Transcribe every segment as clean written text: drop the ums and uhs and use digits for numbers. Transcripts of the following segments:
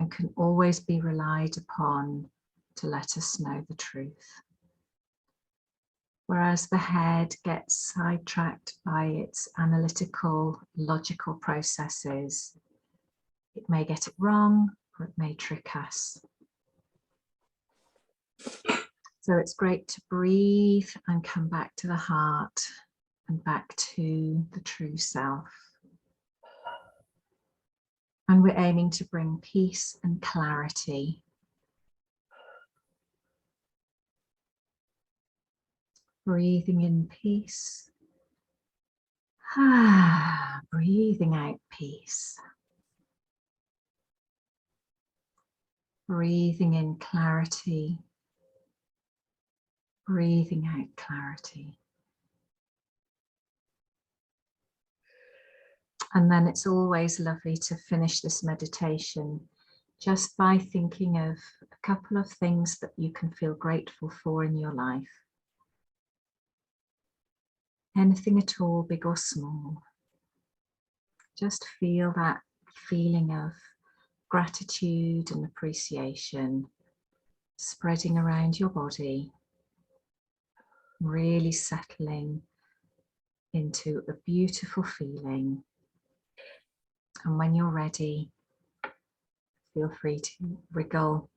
and can always be relied upon to let us know the truth. Whereas the head gets sidetracked by its analytical, logical processes, it may get it wrong or it may trick us. So it's great to breathe and come back to the heart and back to the true self. And we're aiming to bring peace and clarity. Breathing in peace. Breathing out peace. Breathing in clarity. Breathing out clarity. And then it's always lovely to finish this meditation just by thinking of a couple of things that you can feel grateful for in your life. Anything at all, big or small. Just feel that feeling of gratitude and appreciation spreading around your body, really settling into a beautiful feeling. And when you're ready, feel free to wriggle,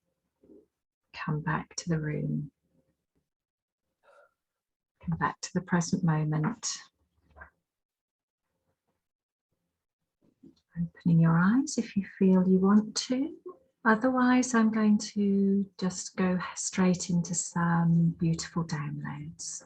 come back to the room, come back to the present moment. Opening your eyes if you feel you want to. Otherwise, I'm going to just go straight into some beautiful downloads.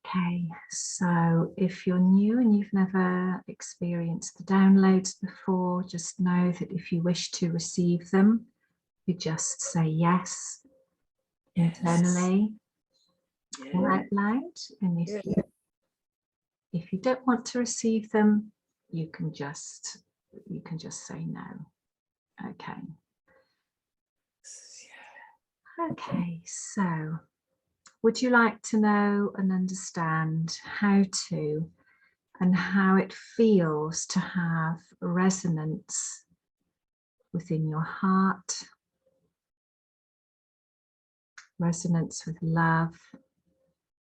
Okay, so if you're new and you've never experienced the downloads before, just know that if you wish to receive them, you just say yes internally or out loud. And if you don't want to receive them, you can just say no. Okay. Okay, so would you like to know and understand how to and how it feels to have resonance within your heart, resonance with love,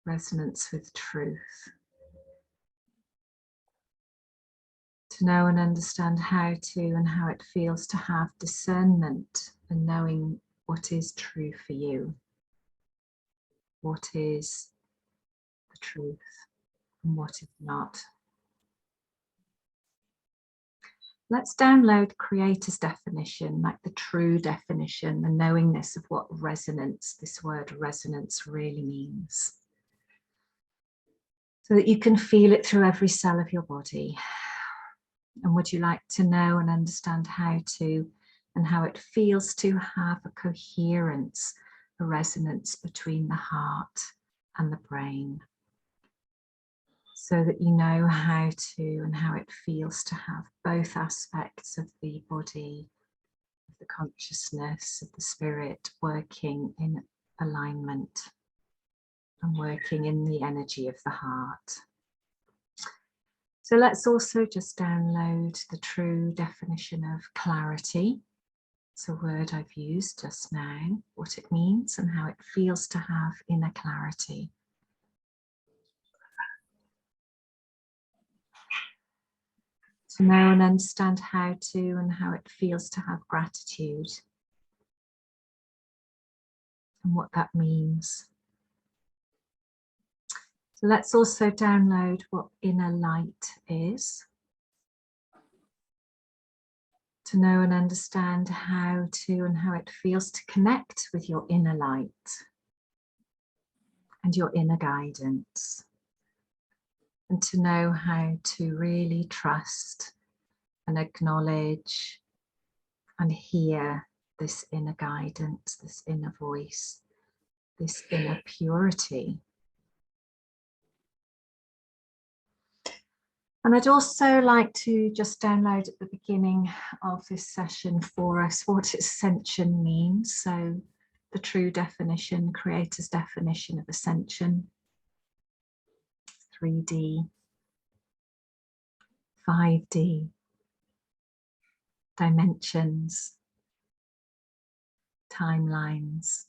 resonance with truth? To know and understand how to and how it feels to have discernment and knowing what is true for you, what is the truth and what is not. Let's download Creator's definition, like the true definition, the knowingness of what resonance, this word resonance, really means, so that you can feel it through every cell of your body. And would you like to know and understand how to and how it feels to have a coherence, a resonance between the heart and the brain, so that you know how to and how it feels to have both aspects of the body, of the consciousness, of the spirit working in alignment and working in the energy of the heart. So let's also just download the true definition of clarity. It's a word I've used just now, what it means and how it feels to have inner clarity. To know and understand how to and how it feels to have gratitude and what that means. So let's also download what inner light is. To know and understand how to and how it feels to connect with your inner light and your inner guidance. And to know how to really trust and acknowledge and hear this inner guidance, this inner voice, this inner purity. And I'd also like to just download at the beginning of this session for us what Ascension means. So the true definition, Creator's definition of Ascension, 3D, 5D, dimensions, timelines,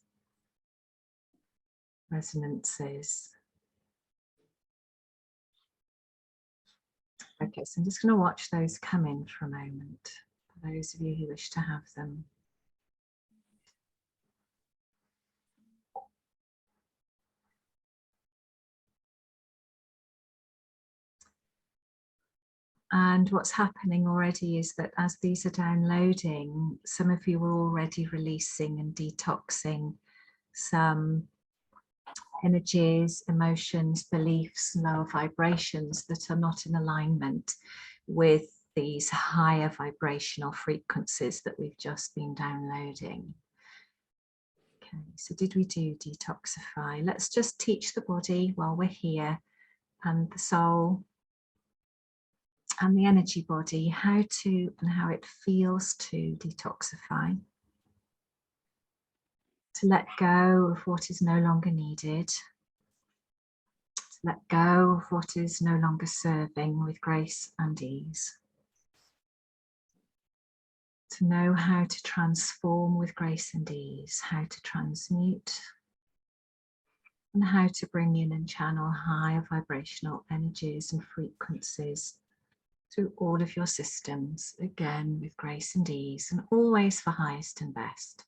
resonances. Okay, so I'm just going to watch those come in for a moment, for those of you who wish to have them. And what's happening already is that as these are downloading, some of you are already releasing and detoxing some energies, emotions, beliefs, lower vibrations that are not in alignment with these higher vibrational frequencies that we've just been downloading. Okay, so did we do detoxify? Let's just teach the body while we're here, and the soul and the energy body how to and how it feels to detoxify, to let go of what is no longer needed, to let go of what is no longer serving with grace and ease, to know how to transform with grace and ease, how to transmute, and how to bring in and channel higher vibrational energies and frequencies through all of your systems, again with grace and ease, and always for highest and best.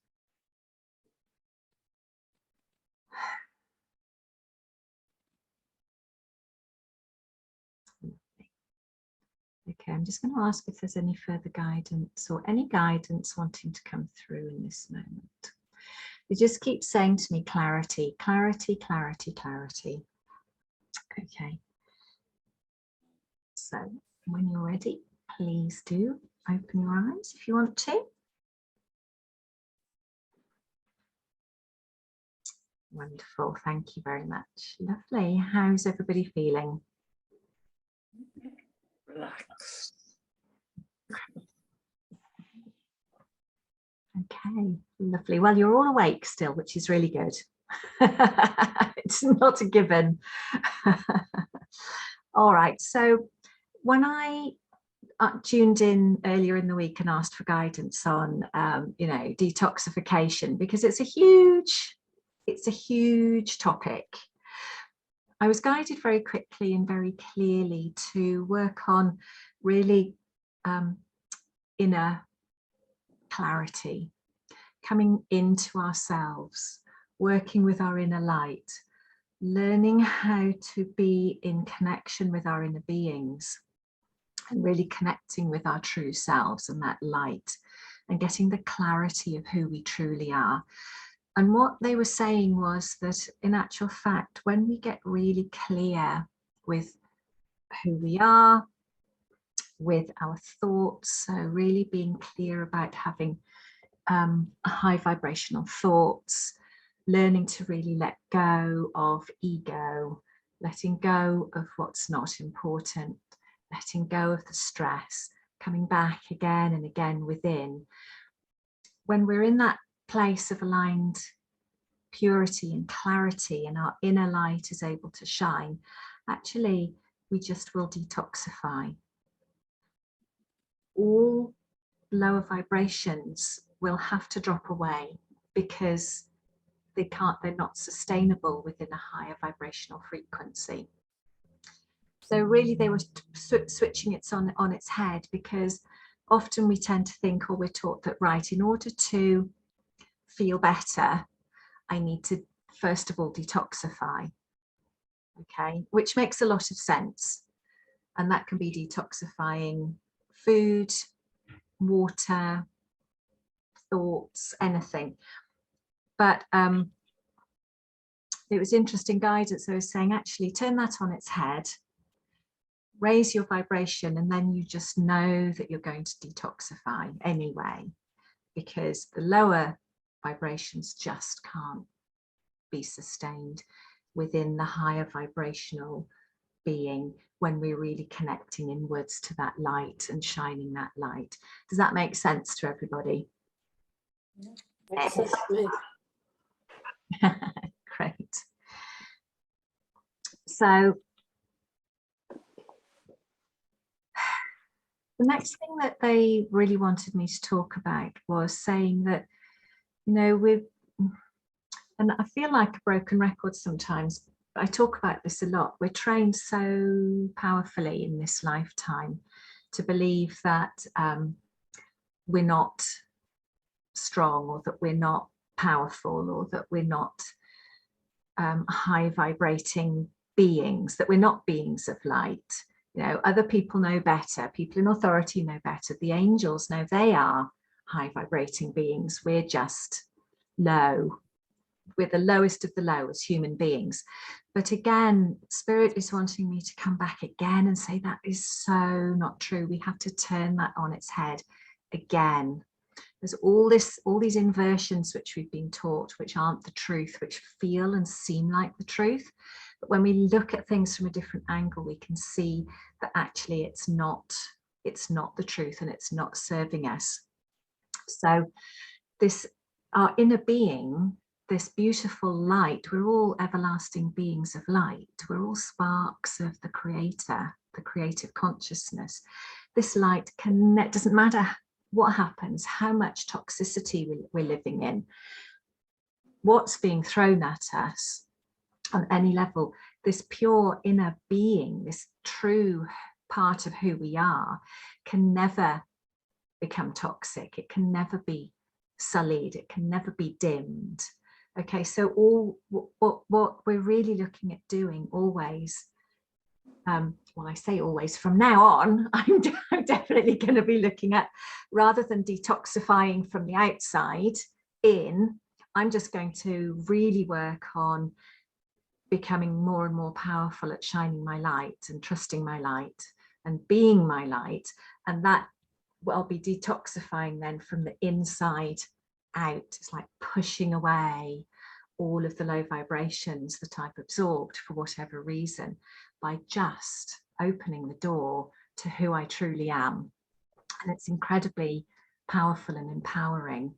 Okay, I'm just going to ask if there's any further guidance or any guidance wanting to come through in this moment. You just keep saying to me, clarity, clarity, clarity, clarity. Okay. So when you're ready, please do open your eyes if you want to. Wonderful, thank you very much. Lovely. How's everybody feeling? Relax. Okay, lovely. Well, you're all awake still, which is really good. It's not a given. All right, so when I tuned in earlier in the week and asked for guidance on, you know, detoxification, because it's a huge topic, I was guided very quickly and very clearly to work on really inner clarity, coming into ourselves, working with our inner light, learning how to be in connection with our inner beings and really connecting with our true selves and that light and getting the clarity of who we truly are. And what they were saying was that in actual fact, when we get really clear with who we are, with our thoughts, so really being clear about having high vibrational thoughts, learning to really let go of ego, letting go of what's not important, letting go of the stress, coming back again and again within. When we're in that place of aligned purity and clarity and our inner light is able to shine, actually we just will detoxify. All lower vibrations will have to drop away because they're not sustainable within a higher vibrational frequency. So really they were switching it on its head, because often we tend to think, or we're taught that, right, in order to feel better, I need to first of all detoxify, okay, which makes a lot of sense. And that can be detoxifying food, water, thoughts, anything. But it was interesting guidance. I was saying, actually turn that on its head, raise your vibration, and then you just know that you're going to detoxify anyway, because the lower vibrations just can't be sustained within the higher vibrational being when we're really connecting inwards to that light and shining that light. Does that make sense to everybody? Makes sense to me. Great. So The next thing that they really wanted me to talk about was saying that, you know, and I feel like a broken record sometimes, but I talk about this a lot. We're trained so powerfully in this lifetime to believe that we're not strong, or that we're not powerful, or that we're not high vibrating beings, that we're not beings of light. You know, other people know better, people in authority know better, the angels know they are high vibrating beings, we're just low, we're the lowest of the low as human beings. But again, Spirit is wanting me to come back again and say that is so not true. We have to turn that on its head again. There's all these inversions which we've been taught, which aren't the truth, which feel and seem like the truth. But when we look at things from a different angle, we can see that actually it's not the truth, and it's not serving us. So this, our inner being, this beautiful light, we're all everlasting beings of light. We're all sparks of the Creator, the creative consciousness. This light doesn't matter what happens, how much toxicity we're living in, what's being thrown at us on any level, this pure inner being, this true part of who we are, can never become toxic. It can never be sullied. It can never be dimmed. Okay, so all what we're really looking at doing always, well, I say always, from now on, I'm definitely going to be looking at, rather than detoxifying from the outside in, I'm just going to really work on becoming more and more powerful at shining my light and trusting my light and being my light. And that I'll be detoxifying then from the inside out. It's like pushing away all of the low vibrations that I've absorbed for whatever reason, by just opening the door to who I truly am. And it's incredibly powerful and empowering.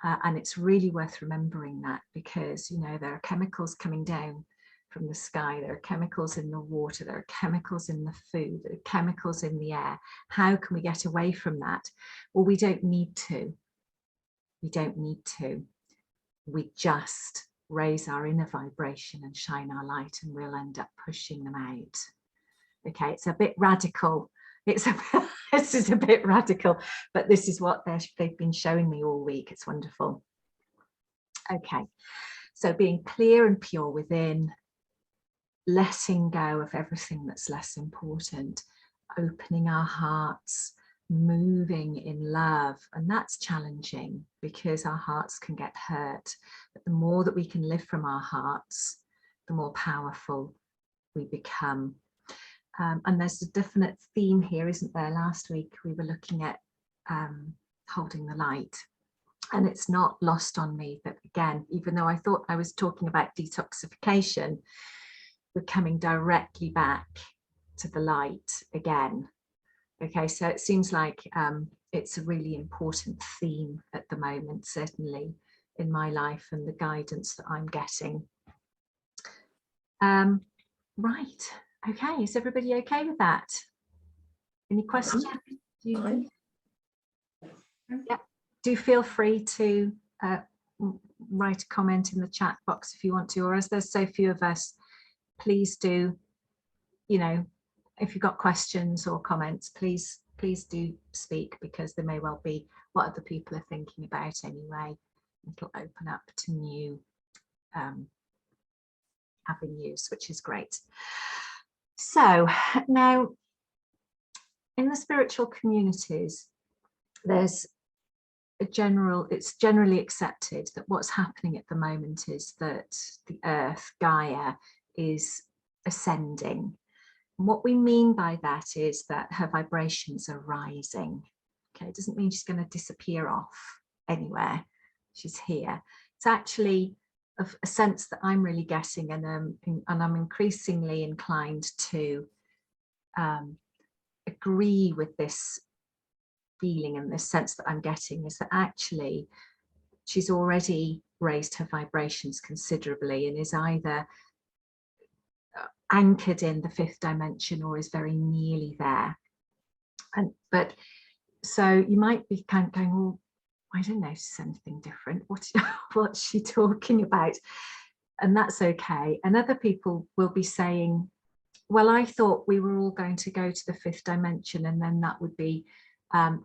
And it's really worth remembering that, because, you know, there are chemicals coming down from the sky, there are chemicals in the water, there are chemicals in the food, there are chemicals in the air. How can we get away from that? Well, we don't need to. We don't need to. We just raise our inner vibration and shine our light, and we'll end up pushing them out. Okay, it's a bit radical. This is a bit radical, but this is what they've been showing me all week. It's wonderful. Okay, so being clear and pure within, letting go of everything that's less important, opening our hearts, moving in love. And that's challenging because our hearts can get hurt. But the more that we can live from our hearts, the more powerful we become. And there's a definite theme here, isn't there? Last week we were looking at holding the light. And it's not lost on me that, again, even though I thought I was talking about detoxification, we're coming directly back to the light again. Okay, so it seems like it's a really important theme at the moment, certainly in my life and the guidance that I'm getting. Right, okay, is everybody okay with that? Any questions? Yeah, do feel free to write a comment in the chat box if you want to, or as there's so few of us, please do, you know, if you've got questions or comments, please do speak, because there may well be what other people are thinking about anyway. It'll open up to new avenues, which is great. So now, in the spiritual communities, there's it's generally accepted that what's happening at the moment is that the earth, Gaia, is ascending. And what we mean by that is that her vibrations are rising. Okay, it doesn't mean she's going to disappear off anywhere. She's here. It's actually a sense that I'm really getting, and I'm increasingly inclined to agree with this feeling and this sense that I'm getting, is that actually she's already raised her vibrations considerably and is either anchored in the fifth dimension or is very nearly there. But so you might be kind of going, well, I don't notice anything different. What's she talking about? And that's okay. And other people will be saying, well, I thought we were all going to go to the 5th dimension, and then that would be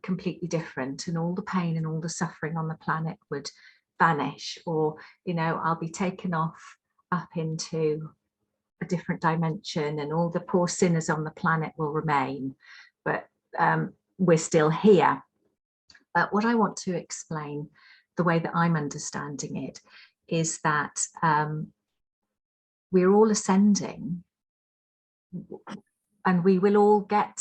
completely different, and all the pain and all the suffering on the planet would vanish, or, you know, I'll be taken off up into a different dimension, and all the poor sinners on the planet will remain, but we're still here. But what I want to explain, the way that I'm understanding it, is that we're all ascending, and we will all get,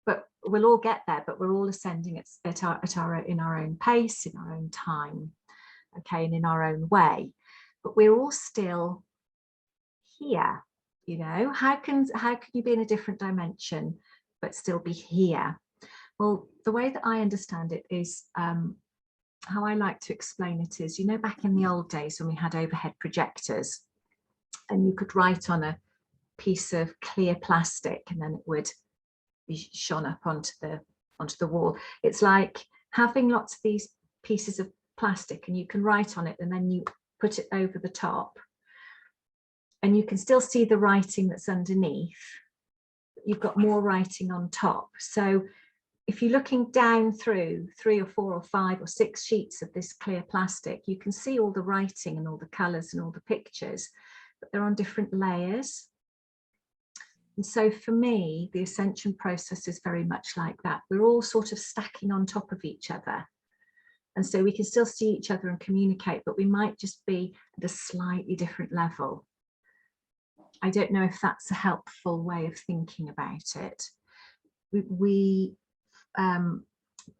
but we'll all get there, but we're all ascending in our own pace, in our own time, okay, and in our own way. But we're all still here, you know. How can you be in a different dimension but still be here? Well, the way that I understand it is, how I like to explain it is, you know, back in the old days when we had overhead projectors, and you could write on a piece of clear plastic, and then it would be shone up onto the wall. It's like having lots of these pieces of plastic, and you can write on it, and then you put it over the top, and you can still see the writing that's underneath. You've got more writing on top. So if you're looking down through 3 or 4 or 5 or 6 sheets of this clear plastic, you can see all the writing and all the colours and all the pictures, but they're on different layers. And so for me, the ascension process is very much like that. We're all sort of stacking on top of each other. And so we can still see each other and communicate, but we might just be at a slightly different level. I don't know if that's a helpful way of thinking about it.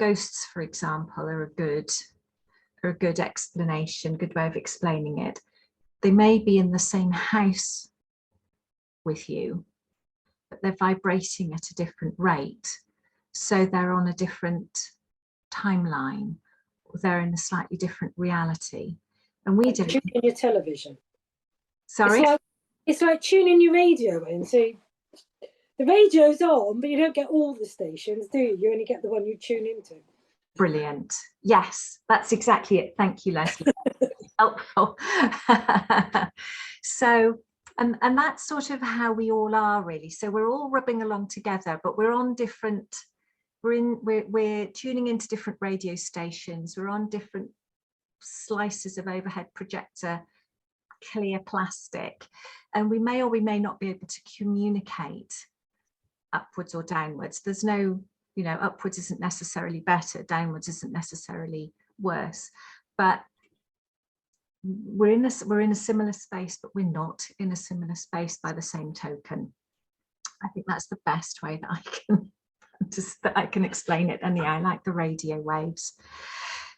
Ghosts, for example, are a good explanation, good way of explaining it. They may be in the same house with you, but they're vibrating at a different rate. So they're on a different timeline, or they're in a slightly different reality. And we don't. Tuning your television. Sorry? It's like tuning your radio in. So the radio's on, but you don't get all the stations, do you? You only get the one you tune into. Brilliant. Yes, that's exactly it. Thank you, Leslie. Helpful. So, and that's sort of how we all are, really. So we're all rubbing along together, but we're on different, we're tuning into different radio stations. We're on different slices of overhead projector clear plastic, and we may or we may not be able to communicate upwards or downwards. There's no, you know, upwards isn't necessarily better, downwards isn't necessarily worse, but we're in a similar space, but we're not in a similar space by the same token. I think that's the best way that I can explain it. And yeah, I like the radio waves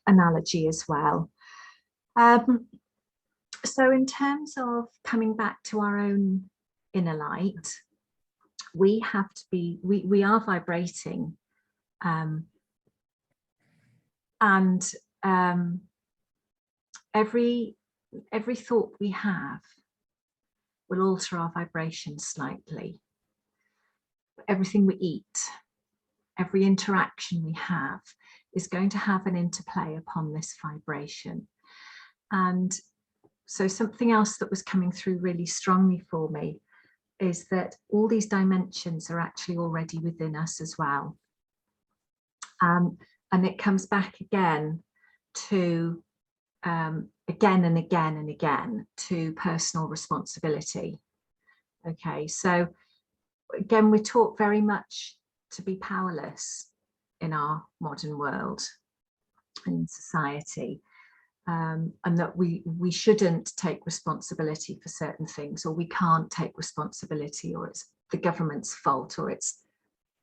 analogy as well. So in terms of coming back to our own inner light, we have to be, we are vibrating, and every thought we have will alter our vibration slightly. Everything we eat, every interaction we have is going to have an interplay upon this vibration. And so something else that was coming through really strongly for me is that all these dimensions are actually already within us as well. And it comes back again to, again and again and again, to personal responsibility. Okay, so again, we're taught very much to be powerless in our modern world and in society. And that we shouldn't take responsibility for certain things, or we can't take responsibility, or it's the government's fault, or it's,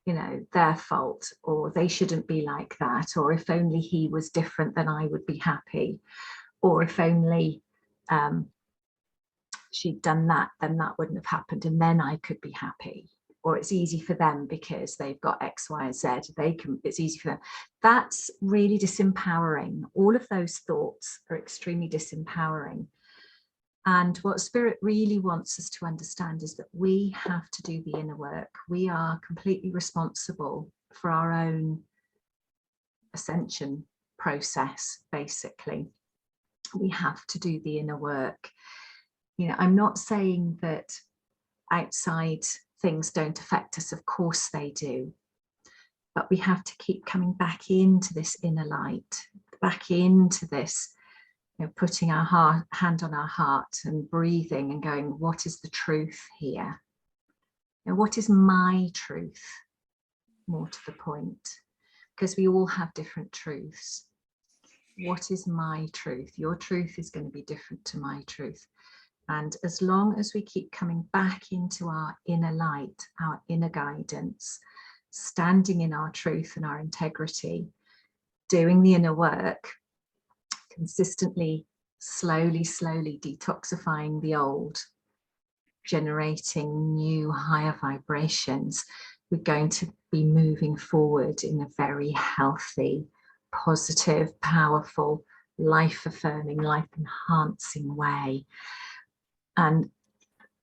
you know, their fault, or they shouldn't be like that, or if only he was different, then I would be happy, or if only she'd done that, then that wouldn't have happened, and then I could be happy. Or it's easy for them because they've got X, Y, Z. It's easy for them. That's really disempowering. All of those thoughts are extremely disempowering. And what Spirit really wants us to understand is that we have to do the inner work. We are completely responsible for our own ascension process, basically. We have to do the inner work. You know, I'm not saying that outside things don't affect us, of course they do, but we have to keep coming back into this inner light, back into this, you know, putting our hand on our heart and breathing and going, what is the truth here? You know, what is my truth? More to the point, because we all have different truths. What is my truth? Your truth is going to be different to my truth. And as long as we keep coming back into our inner light, our inner guidance, standing in our truth and our integrity, doing the inner work, consistently, slowly detoxifying the old, generating new higher vibrations, we're going to be moving forward in a very healthy, positive, powerful, life-affirming, life-enhancing way. And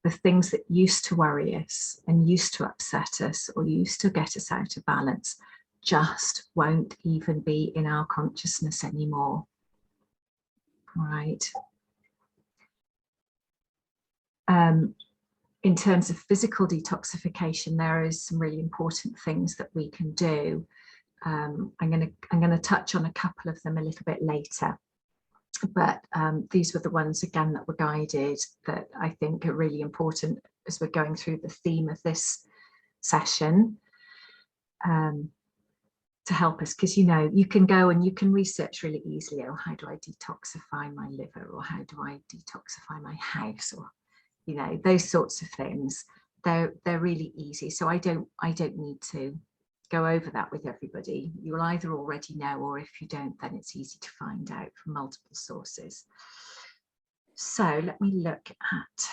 the things that used to worry us and used to upset us or used to get us out of balance just won't even be in our consciousness anymore. Right. In terms of physical detoxification, there is some really important things that we can do. I'm going to touch on a couple of them a little bit later. But these were the ones, again, that were guided that I think are really important as we're going through the theme of this session, to help us, because, you know, you can go and you can research really easily, oh, how do I detoxify my liver, or how do I detoxify my house, or, you know, those sorts of things. They're really easy, so I don't need to go over that with everybody. You'll either already know, or if you don't, then it's easy to find out from multiple sources. So let me look at,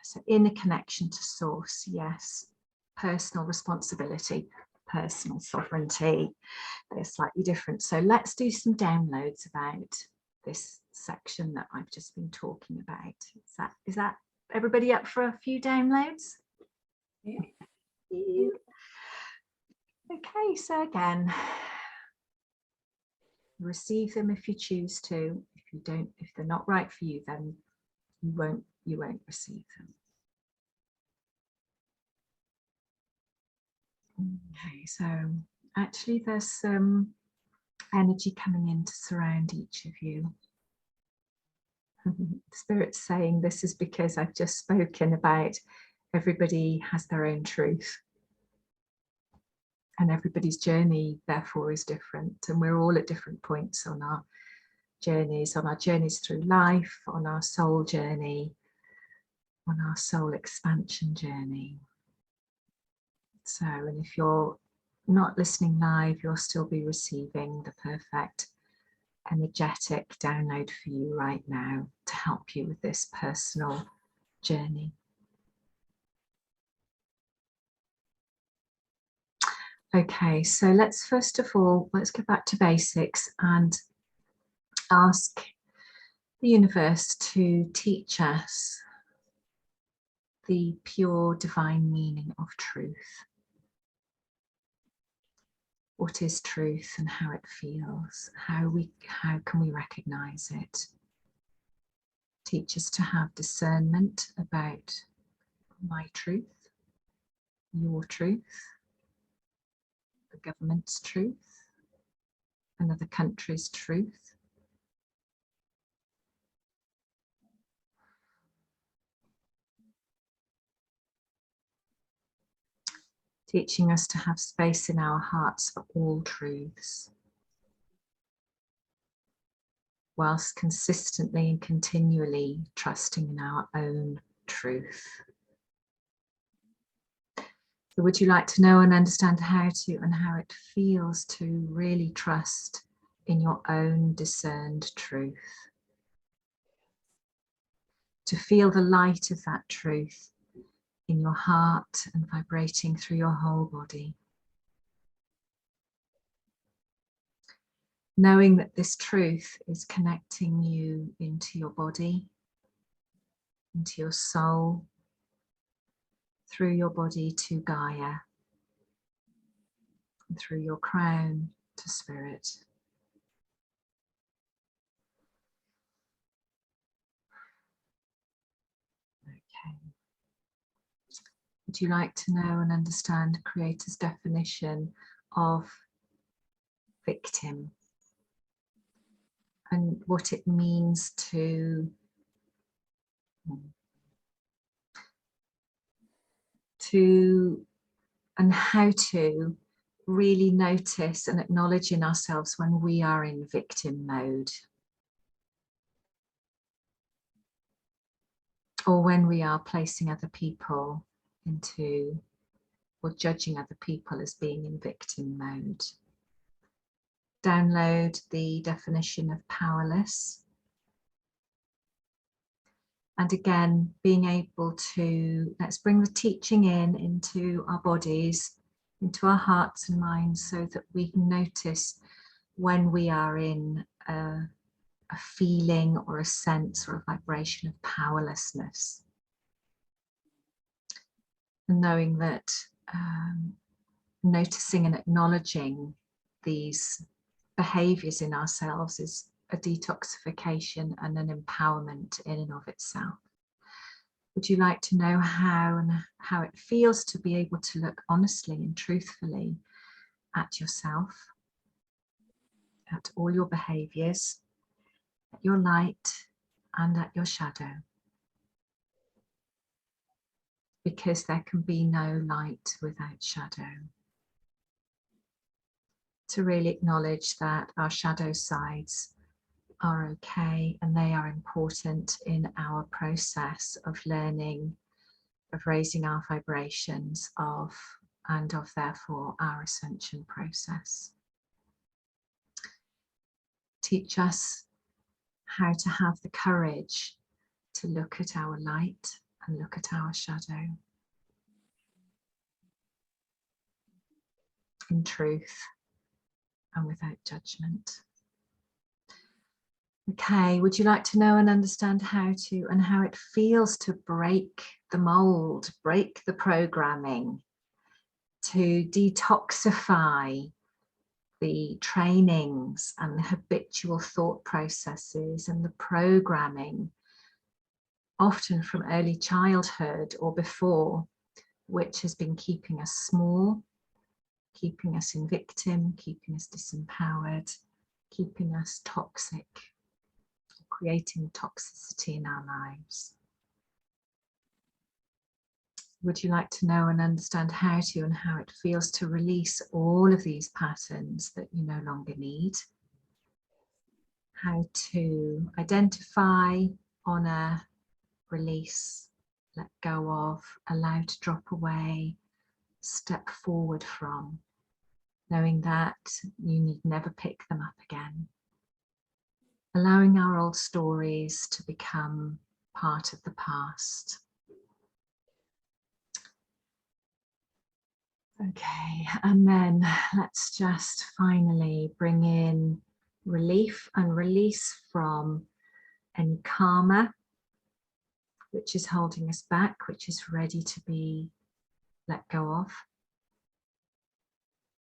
so inner connection to source, yes, personal responsibility, personal sovereignty, they're slightly different. So let's do some downloads about this section that I've just been talking about. Is that everybody up for a few downloads? Yeah. Okay, so again, receive them if you choose to. If you don't, if they're not right for you, then you won't receive them. Okay, so actually there's some energy coming in to surround each of you. Spirit's saying this is because I've just spoken about everybody has their own truth. And everybody's journey, therefore, is different. And we're all at different points on our journeys through life, on our soul journey, on our soul expansion journey. So, and if you're not listening live, you'll still be receiving the perfect energetic download for you right now to help you with this personal journey. Okay, so let's first of all, let's go back to basics and ask the universe to teach us the pure divine meaning of truth. What is truth and how it feels? How can we recognize it? Teach us to have discernment about my truth, your truth, the government's truth, another country's truth. Teaching us to have space in our hearts for all truths, whilst consistently and continually trusting in our own truth. So would you like to know and understand how it feels to really trust in your own discerned truth? To feel the light of that truth in your heart and vibrating through your whole body. Knowing that this truth is connecting you into your body, into your soul, through your body to Gaia. and through your crown to spirit. Okay. Would you like to know and understand Creator's definition of victim and what it means to and how to really notice and acknowledge in ourselves when we are in victim mode, or when we are placing other people into, or judging other people as being in victim mode. Download the definition of powerless. And again, being able to, let's bring the teaching into our bodies, into our hearts and minds, so that we can notice when we are in a feeling or a sense or a vibration of powerlessness. And knowing that noticing and acknowledging these behaviors in ourselves is a detoxification and an empowerment in and of itself. Would you like to know how it feels to be able to look honestly and truthfully at yourself, at all your behaviors, at your light and at your shadow? Because there can be no light without shadow. To really acknowledge that our shadow sides are okay and they are important in our process of learning, of raising our vibrations, of therefore our ascension process. Teach us how to have the courage to look at our light and look at our shadow in truth and without judgment. Okay, would you like to know and understand how it feels to break the mold, break the programming, to detoxify the trainings and the habitual thought processes and the programming, often from early childhood or before, which has been keeping us small, keeping us in victim, keeping us disempowered, keeping us toxic, creating toxicity in our lives. Would you like to know and understand how it feels to release all of these patterns that you no longer need? How to identify, honor, release, let go of, allow to drop away, step forward from, knowing that you need never pick them up again. Allowing our old stories to become part of the past. Okay, and then let's just finally bring in relief and release from any karma which is holding us back, which is ready to be let go of.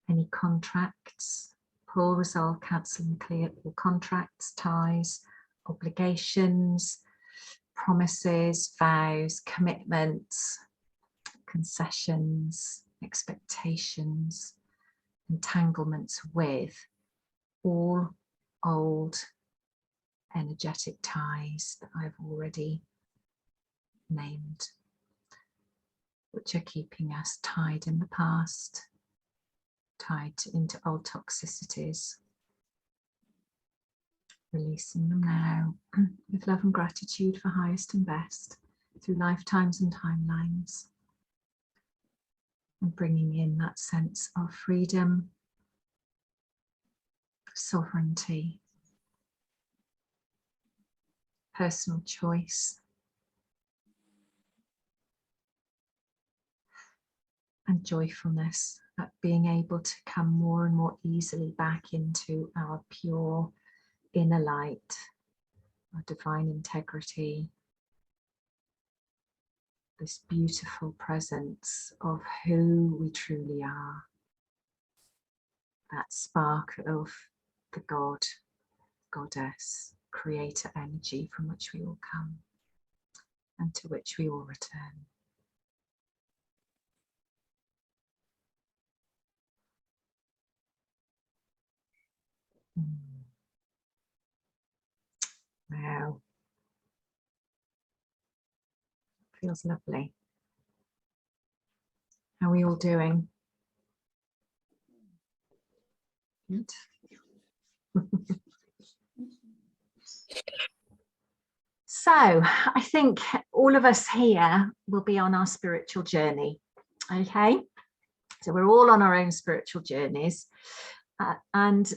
Any contracts, pull, resolve, cancel and clear all contracts, ties, obligations, promises, vows, commitments, concessions, expectations, entanglements with all old energetic ties that I've already named, which are keeping us tied in the past, tied into old toxicities. Releasing them now with love and gratitude for highest and best through lifetimes and timelines. And bringing in that sense of freedom, sovereignty, personal choice, and joyfulness at being able to come more and more easily back into our pure inner light, our divine integrity, this beautiful presence of who we truly are. that spark of the God, Goddess, creator energy from which we all come and to which we all return. Wow. Feels lovely. How are we all doing? Good. So I think all of us here will be on our spiritual journey. Okay, so we're all on our own spiritual journeys, and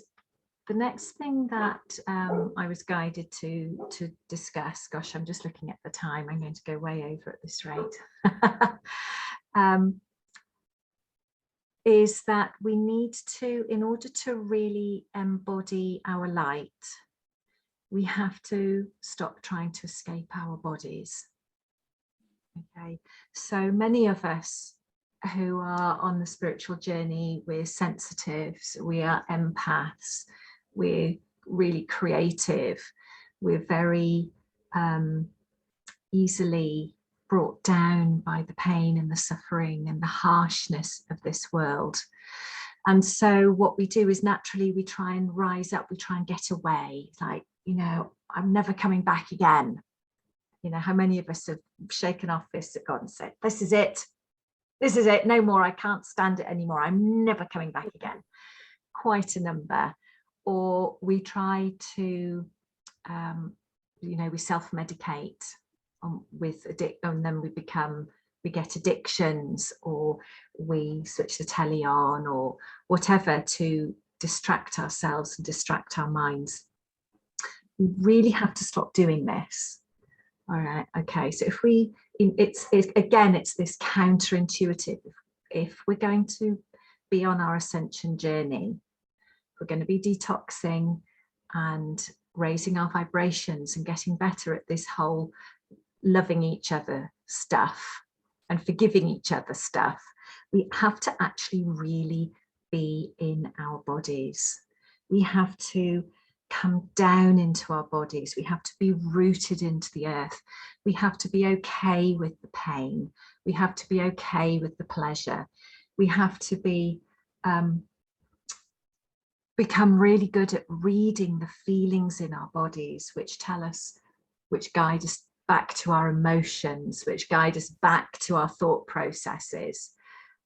the next thing that I was guided to discuss, gosh, I'm just looking at the time, I'm going to go way over at this rate, is that we need to, in order to really embody our light, we have to stop trying to escape our bodies. Okay, so many of us who are on the spiritual journey, we're sensitives, we are empaths, we're really creative, we're very easily brought down by the pain and the suffering and the harshness of this world. And so what we do is naturally we try and rise up, we try and get away, like, you know, I'm never coming back again. You know, how many of us have shaken our fists at God and said, this is it, no more, I can't stand it anymore, I'm never coming back again. Quite a number. Or we try to, you know, we self-medicate with and then we get addictions, or we switch the telly on or whatever to distract ourselves and distract our minds. We really have to stop doing this. All right, okay, so if we, it's this counterintuitive. If we're going to be on our ascension journey, we're going to be detoxing and raising our vibrations and getting better at this whole loving each other stuff and forgiving each other stuff, we have to actually really be in our bodies. We have to come down into our bodies. We have to be rooted into the earth. We have to be okay with the pain. We have to be okay with the pleasure. We have to be become really good at reading the feelings in our bodies, which tell us, which guide us back to our emotions, which guide us back to our thought processes.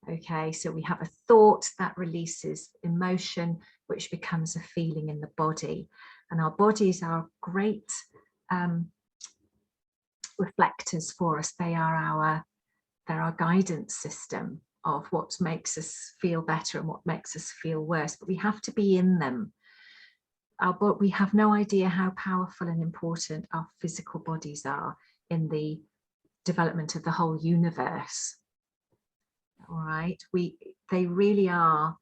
Okay, so we have a thought that releases emotion, which becomes a feeling in the body. And our bodies are great reflectors for us. They're our guidance system of what makes us feel better and what makes us feel worse, but we have to be in them. We have no idea how powerful and important our physical bodies are in the development of the whole universe. All right, they really are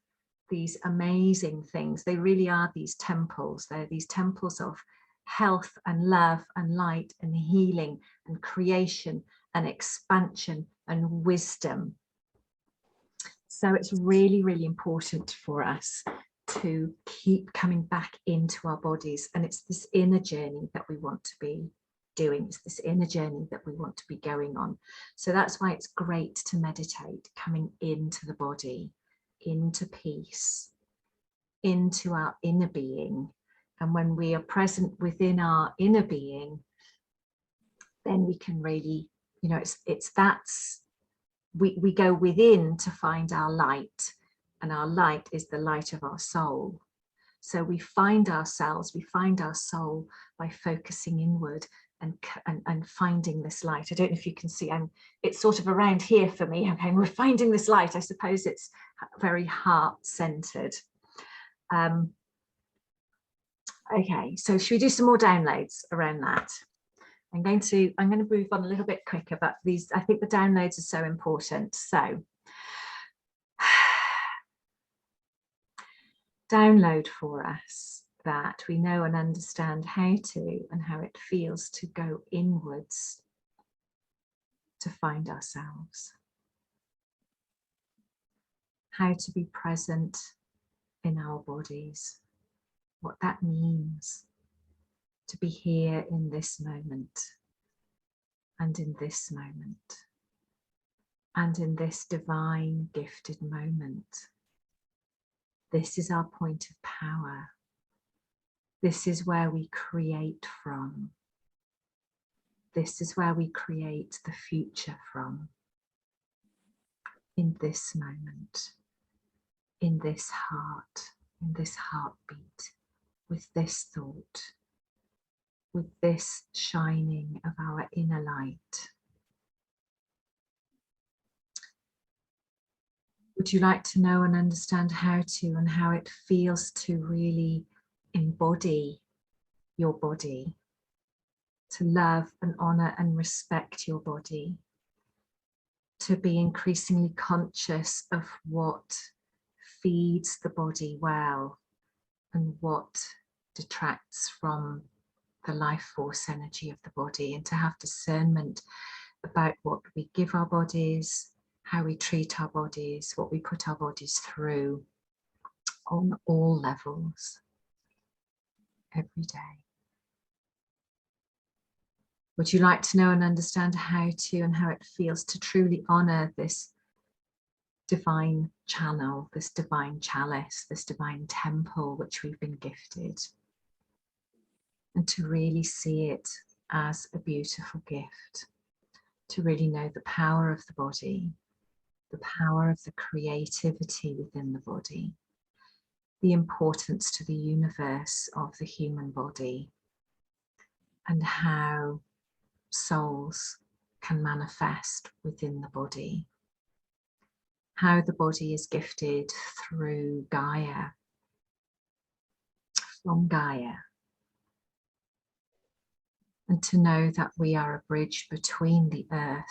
these amazing things. They really are these temples. They're these temples of health and love and light and healing and creation and expansion and wisdom. So it's really, really important for us to keep coming back into our bodies. And it's this inner journey that we want to be doing. It's this inner journey that we want to be going on. So that's why it's great to meditate, coming into the body, into peace, into our inner being. And when we are present within our inner being, then we can really, you know, we go within to find our light, and our light is the light of our soul. So we find ourselves, we find our soul by focusing inward and finding this light. I don't know if you can see, it's sort of around here for me. Okay, we're finding this light. I suppose it's very heart-centered. Okay, so should we do some more downloads around that? I'm going to move on a little bit quicker, but these, I think the downloads are so important. So download for us that we know and understand how to and how it feels to go inwards to find ourselves. How to be present in our bodies, what that means to be here in this moment, and in this moment, and in this divine gifted moment. This is our point of power. This is where we create from. This is where we create the future from. In this moment, in this heart, in this heartbeat, with this thought, with this shining of our inner light. Would you like to know and understand how to and how it feels to really embody your body, to love and honor and respect your body, to be increasingly conscious of what feeds the body well and what detracts from the life force energy of the body, and to have discernment about what we give our bodies, how we treat our bodies, what we put our bodies through on all levels, every day. Would you like to know and understand how to and how it feels to truly honor this divine channel, this divine chalice, this divine temple which we've been gifted, and to really see it as a beautiful gift, to really know the power of the body, the power of the creativity within the body, the importance to the universe of the human body, and how souls can manifest within the body, how the body is gifted through Gaia, from Gaia, and to know that we are a bridge between the earth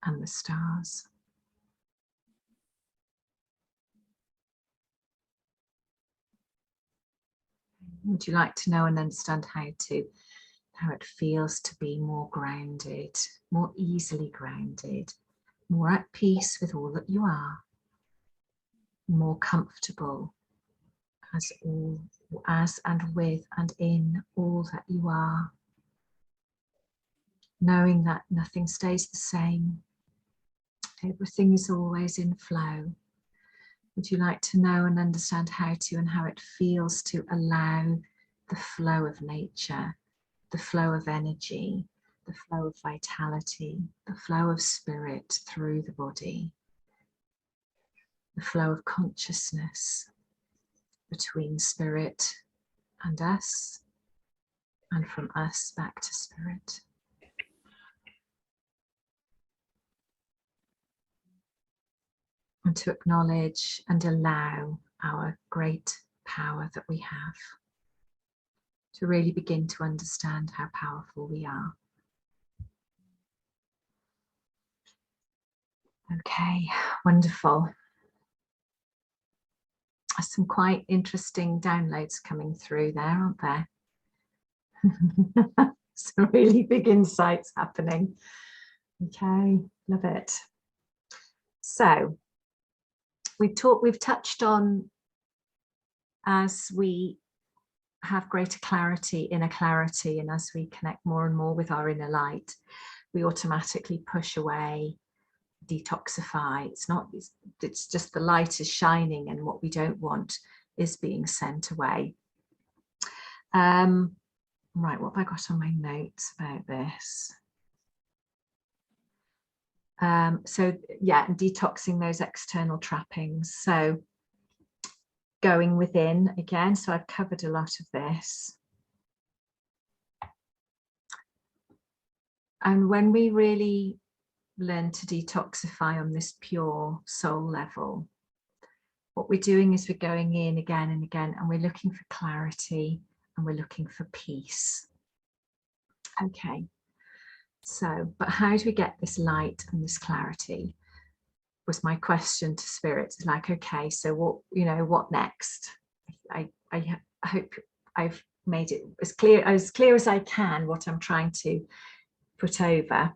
and the stars. Would you like to know and understand how it feels to be more grounded, more easily grounded, more at peace with all that you are, more comfortable as and with and in all that you are, knowing that nothing stays the same, everything is always in flow. Would you like to know and understand how to and how it feels to allow the flow of nature, the flow of energy, the flow of vitality, the flow of spirit through the body, the flow of consciousness between spirit and us, and from us back to spirit. And to acknowledge and allow our great power that we have, to really begin to understand how powerful we are. Okay, wonderful. Some quite interesting downloads coming through there, aren't there? Some really big insights happening. Okay, love it. So we've touched on, as we have greater clarity, inner clarity, and as we connect more and more with our inner light, we automatically push away, detoxify. It's just the light is shining and what we don't want is being sent away. Right, what have I got on my notes about this? So yeah, detoxing those external trappings. So going within again, so I've covered a lot of this. And when we really learn to detoxify on this pure soul level, what we're doing is we're going in again and again, and we're looking for clarity and we're looking for peace. Okay, so, but how do we get this light and this clarity? Was my question to spirit. Like, okay, so what next? I hope I've made it as clear as I can what I'm trying to put over.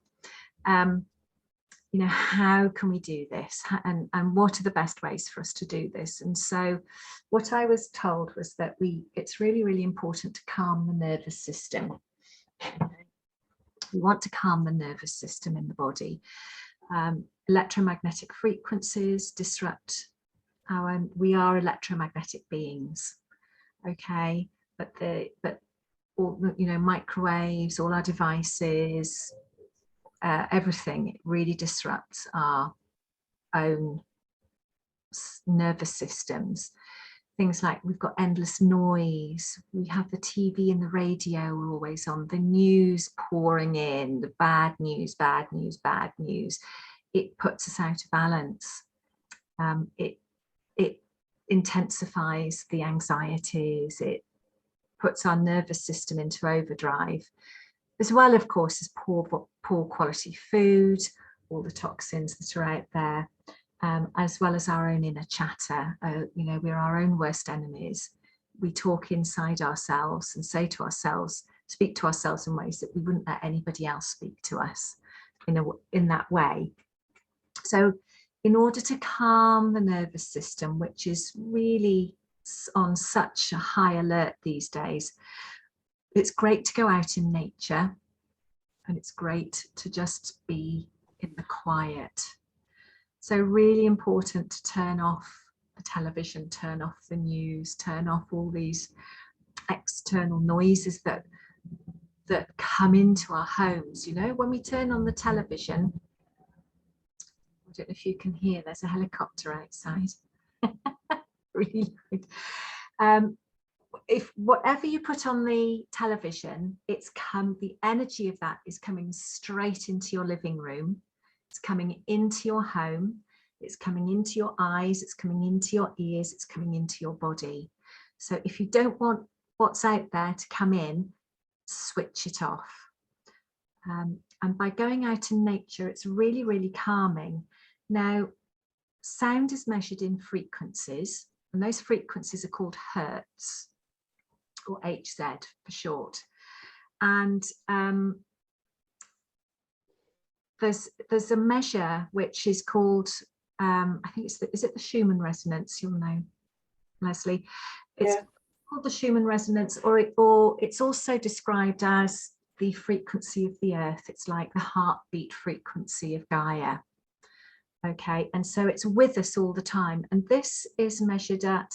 you know, how can we do this, and what are the best ways for us to do this? And so what I was told was that it's really, really important to calm the nervous system. We want to calm the nervous system in the body. Electromagnetic frequencies disrupt we are electromagnetic beings, okay, but all the, you know, microwaves, all our devices, everything really disrupts our own nervous systems. Things like we've got endless noise, we have the TV and the radio always on, the news pouring in, the bad news, bad news, bad news. It puts us out of balance. It intensifies the anxieties, it puts our nervous system into overdrive, as well, of course, as poor quality food, all the toxins that are out there, as well as our own inner chatter. You know, we're our own worst enemies. We talk inside ourselves and say to ourselves, speak to ourselves in ways that we wouldn't let anybody else speak to us in that way. So in order to calm the nervous system, which is really on such a high alert these days, it's great to go out in nature, and it's great to just be in the quiet. So really important to turn off the television, turn off the news, turn off all these external noises that come into our homes. You know, when we turn on the television, I don't know if you can hear, there's a helicopter outside. Really loud. If whatever you put on the television, the energy of that is coming straight into your living room. It's coming into your home. It's coming into your eyes. It's coming into your ears. It's coming into your body. So if you don't want what's out there to come in, switch it off. And by going out in nature, it's really, really calming. Now, sound is measured in frequencies, and those frequencies are called hertz, or HZ for short. And there's a measure which is called, I think is it the Schumann resonance? You'll know, Leslie. It's called the Schumann resonance, or it's also described as the frequency of the earth. It's like the heartbeat frequency of Gaia. Okay, and so it's with us all the time, and this is measured at